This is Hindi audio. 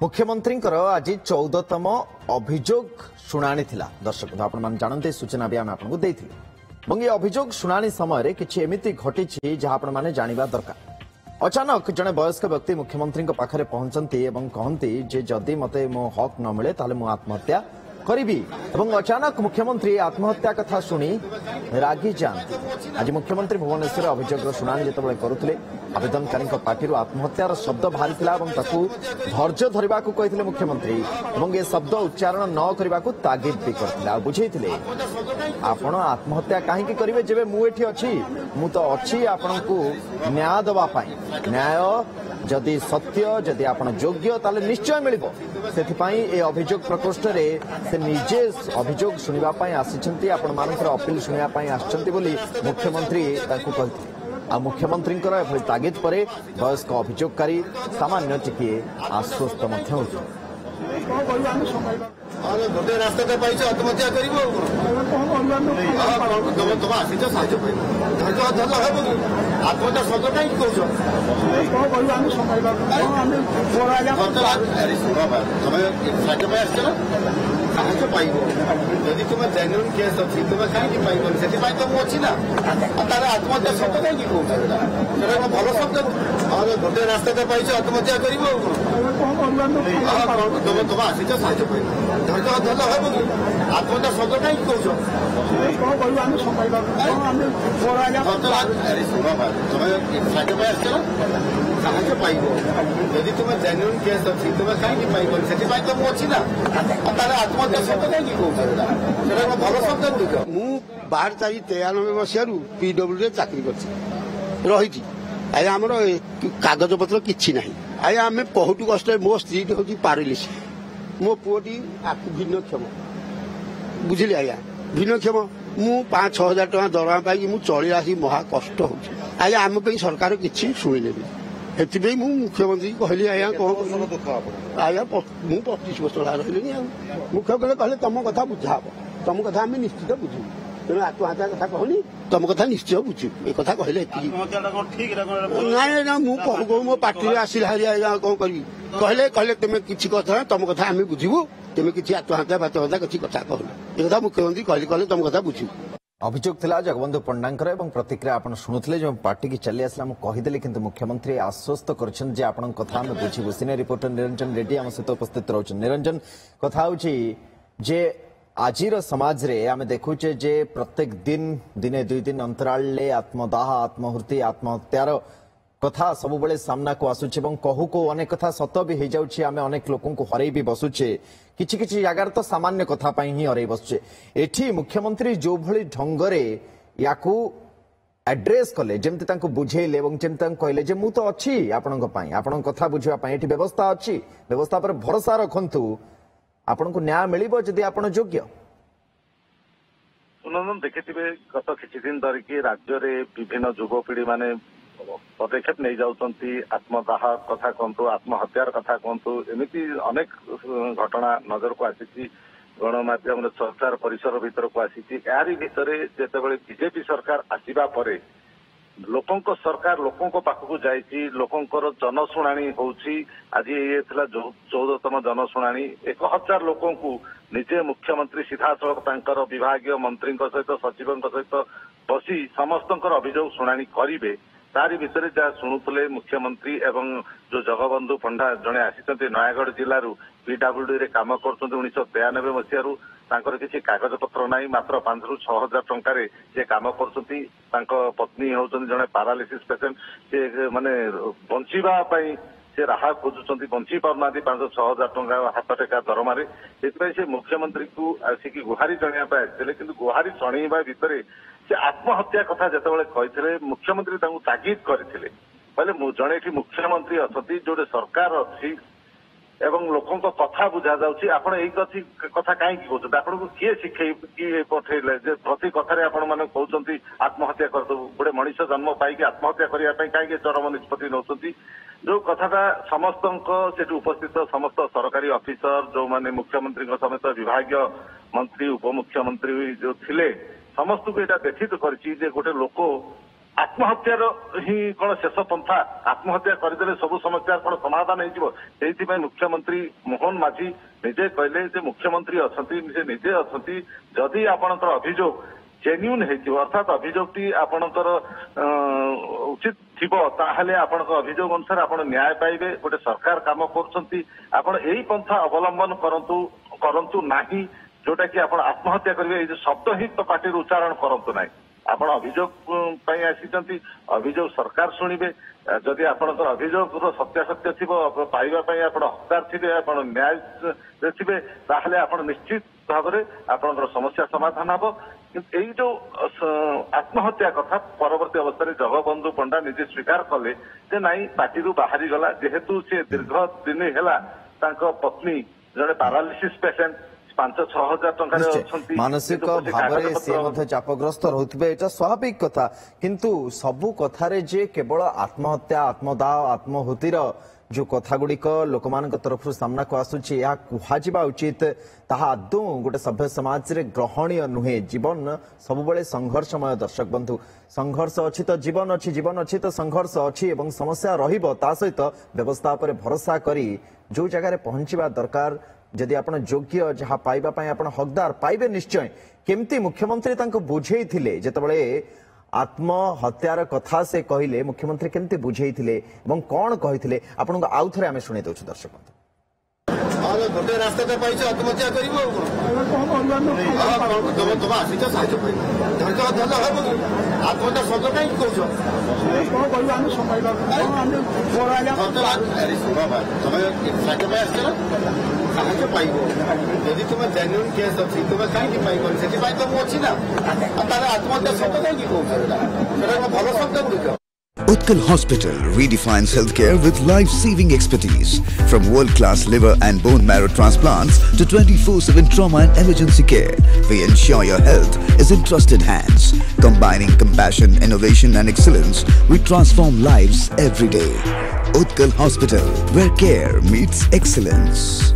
मुख्यमंत्री आज 14तम अभियोग शुणाणी थिला। दर्शक आपण जानते सूचना भी आम आपको देइथिले। ये अभियोग शुणाणी समय किछि एमिति घटी जहाँ आपण माने जानिबा दरकार। अचानक जड़े वयस्क व्यक्ति मुख्यमंत्री पाखरे पहुंचती और कहती जे जदि मते मो हक न मिले ताले मु आत्महत्या करी। अचानक मुख्यमंत्री आत्महत्या कथा शुणी रागी जाती। आज मुख्यमंत्री भुवनेश्वर अभियोग शुणाणी जिते करुले आवेदनकारी पार्टी आत्महत्यार शब्द बाहरी धैर्य धरने को कहते मुख्यमंत्री और ये शब्द उच्चारण न करने को तागिद भी करते बुझे आपण आत्महत्या कहीं करेंगे जब मुझे अच्छी मु तो अच्छी आपण को न्याय दवापाई। न्याय जदि सत्य जदि आपण योग्य ताले निश्चय मिलिबो। सेथिपाई ए अभियोग प्रकोष्ठ रे से निजे अभियोग सुनिबा आसी आपण मानकर अपील सुनिबा आछंती बोली मुख्यमंत्री ताकू कहते। आ मुख्यमंत्री एभली तागिद पर वयस्क अभियोगकारी सामान्य टिके आश्वस्त गोटे रास्ता आत्महत्या कर आत्महत्या शब्द कहीं कौच साहय पाइब जदि तुम जेन्युइन केस अच्छी तुम कहीं पाइबन से तो मुझे ना तार आत्महत्या शब्द कहीं कौच भल शब्द गोटे रास्ता आत्महत्या कर तुम आसी साहय पाइब आत्महत्या शब्द कहीं कौच साहय पाइब जदि तुम जेन्युइन केस अच्छी तुम कहीं पाइबन से तो मुझे ना तार आत्महत्या शब्द कहीं कौच भल शब्द गुड़िक मु 12/4/93 मसीह पीडब्ल्यू चाकरी कर आया आमर कागज पत्र किसी ना आया आम बहुत कष्ट मो स्त्री हूँ पारालिस मो पुओटी भिन्नक्षम बुझिले आया भिन्नक्षम मु 5-6 हजार टका दरमा पाई मु चली आसी महा कष्ट हो आया आम सरकार किसी शुणी से मुख्यमंत्री कहली आया कौन आया मु 25 वर्ष रही मुख्यमंत्री कहले तुम कथा बुझा तुम कथा आम निश्चित बुझू तेणु आत्महत्या कथा कहनी तुम कथा निश्चय बुझू ये कथा कहले ना मुझे मो पार्टी आसिला हारी कौन करी कहले कहले तुम किसी कथा तुम कथा आम बुझू तुम किसी आत्महत्या बात्महत्या किसी कथा कहना ये कथा मुख्यमंत्री कहले कहले तुम कथा बुझू। अभियोग थिला जगबंधु पंडांकर एवं प्रतिक्रिया आपण शुणुथिले जो पार्टी की चली आसला मु कहिदेले किंतु मुख्यमंत्री आश्वस्त करछन जे आपण कथा हम बुझिबु। सीनियर रिपोर्टर निरंजन रेड्डी हम सहित उपस्थित रहउछन। निरंजन कथा होची जे आजिर समाज रे आमे देखुचे जे प्रत्येक दिन दिने 2 दिन अंतराल ले आत्मदाह आत्महत्या आत्महत्यार कथा सब बेले सामना को आसुचे और कहू को अनेक कथा सत भी हो जाउछि। आमे अनेक लोकों को हरई भी बसुचे किछि किछि जगार तो सामान्य कथा पई ही हरई बसुचे। एठी मुख्यमंत्री जो भली ढंगरे याकू एड्रेस कले जेमति तांको बुझेइले एवं जेमति तांको कहले जे मु तो अछि आपनक पई आपन कथा बुझिबा पई एठी व्यवस्था अछि व्यवस्था पर भरोसा रखंतु आपन को न्याय मिलिबो जदि आपन योग्य। सुनंदन देखिथिबे गत किछि दिन धरिकी राज्य रे विभिन्न युवपीढ़ी माने पदक्षेप नहीं जाउछंती आत्मदाह कथा कहतु आत्महत्यार कथा कहतु एमती अनेक घटना नजर को आसी गणमाध्यम चर्चार परिसर भीतर को आसी यारी भितर जेतेबेले बीजेपी सरकार आसीबा परे लोकंक सरकार लोकंक पाखकु जाइछि लोकंकर जनशुणाणी होउछि। आज ये थिला 14तम जनशुणाणी 1000 लोकंकु निजे मुख्यमंत्री सीधासलख तांकर विभागीय मंत्री सहित सचिव सहित बसी समस्तंकर अभियोग शुणाणी करिवे। तारी भितर जहाँ शुणुले मुख्यमंत्री एवं जो जगबंधु पंडा जड़े आसी नयागढ़ जिलू पीडब्ल्यूडी रे काम कर 1993 मसीह तांकर किसी कागज पत्र नहीं मात्र 5-6 हजार टंकार से काम कर पत्नी होती जड़े पारालिसिस पेसेंट से माने बंचीबा से राहा खोजुंट बंची पारना 5-6 हजार टंका हाथ टेका दरमारे से मुख्यमंत्री को आसिक गुहारी जणिया आसते कि गुहारी जणेबा भितर से आत्महत्या कथा जितेबाला कहते मुख्यमंत्री तागिद करते कहले जड़े मुख्यमंत्री अच्छा जोड़े सरकार अच्छी एवं लोकों कथा बुझा जाउछि आपण एई कथा कहीं कहते आपन को किए शिखई किए पठेले जे प्रति कथारे आपण माने कहउछंती आत्महत्या करतो गोटे मनीष जन्म पाई आत्महत्या करिया पई कहीं चरम निष्पत्ति नौछंती जो कथाटा समस्त से उपस्थित समस्त सरकारी ऑफिसर जो माने मुख्यमंत्री समेत विभागीय मंत्री उपमुख्यमंत्री जो थिले समस्त को यहाँ व्यथित कर गोटे लोक आत्महत्यार ही कौन शेष पंथा आत्महत्या करदे सब समस्या कौन समाधान हो मुख्यमंत्री मोहन माझी निजे कहले जे मुख्यमंत्री अच्छा निजे अच्छा जदि आपणकर अभियोग जेन्यून हो अर्थात अभियोगटी आपणकर उचित थिबो ताहले आपणकर अभियोग अनुसार आपण न्याय पाइबे गोटे सरकार काम करछंती आपण एही पंथा अवलंबन करंतु नाही जोटा कि आपण आत्महत्या करिवे ए शब्द ही तो पार्टी उच्चारण करंतु नाही आपण अभियोग आसी अभियोग सरकार शुणिबे जदि आपणकर अभियोग सत्यासत्य थी पाइबा आपण हकदार थे आप न्याय थे ताहले आपण निश्चित भाव में आपणकर समस्या समाधान हम यही जो आत्महत्या कथा परवर्ती अवस्था जगबंधु पंडा निजे स्वीकार कले जे नाई पार्टी बाहरी गला जेहेतु सी दीर्घ दिन है पत्नी जड़े पारालिसिस पेसेंट 5-6 हजार टंका मानसिक भाव से चापग्रस्त रोथे एटा स्वाभाविक कथा किंतु सबु कथारे जे केवल आत्महत्या आत्मदाह आत्महुतिर जो कथा गुड़िक लोक मान तरफ सामना को आसूची या कुहाजिबा उचित ताहा आदौ गोटे सभ्य समाज रे ग्रहणीय नुहे जीवन सबुबले संघर्षमय दर्शक बंधु संघर्ष अच्छी तो जीवन अच्छी तो संघर्ष अच्छी एवं समस्या रहिबो ता सहित व्यवस्था पर भरोसा करी जो जगह पहुंचवा दरकार जदि आप योग्य जहाँ पाइबा आप हकदार पाइबे निश्चय केमती मुख्यमंत्री तांको बुझेई थिले जेतबळे आत्महत्यार कथा से कहले मुख्यमंत्री केमती बुझेई थिले एवं कौन कहिथिले आपन आउ थरे आमे सुने दउछु दर्शक अरे गोटे रास्ता तो पाइछ आत्महत्या करिवो तुम आसीच साइज धरका धल हबो आत्महत्या शब्द काई कहछो कोन कहबो हम समयबा हम फोराला समय साइज में आछला साहाय्य पाइबो यदि तुम जेन्युइन केस अछि तुम काई पाइबो सेति पाइ तो मो अछि ना तार आत्महत्या शब्द काई कहछो सेटा भलो शब्द गुडिक Utkal Hospital redefines healthcare with life-saving expertise. From world-class liver and bone marrow transplants to 24/7 trauma and emergency care, we ensure your health is in trusted hands. Combining compassion, innovation and excellence, we transform lives every day. Utkal Hospital, where care meets excellence.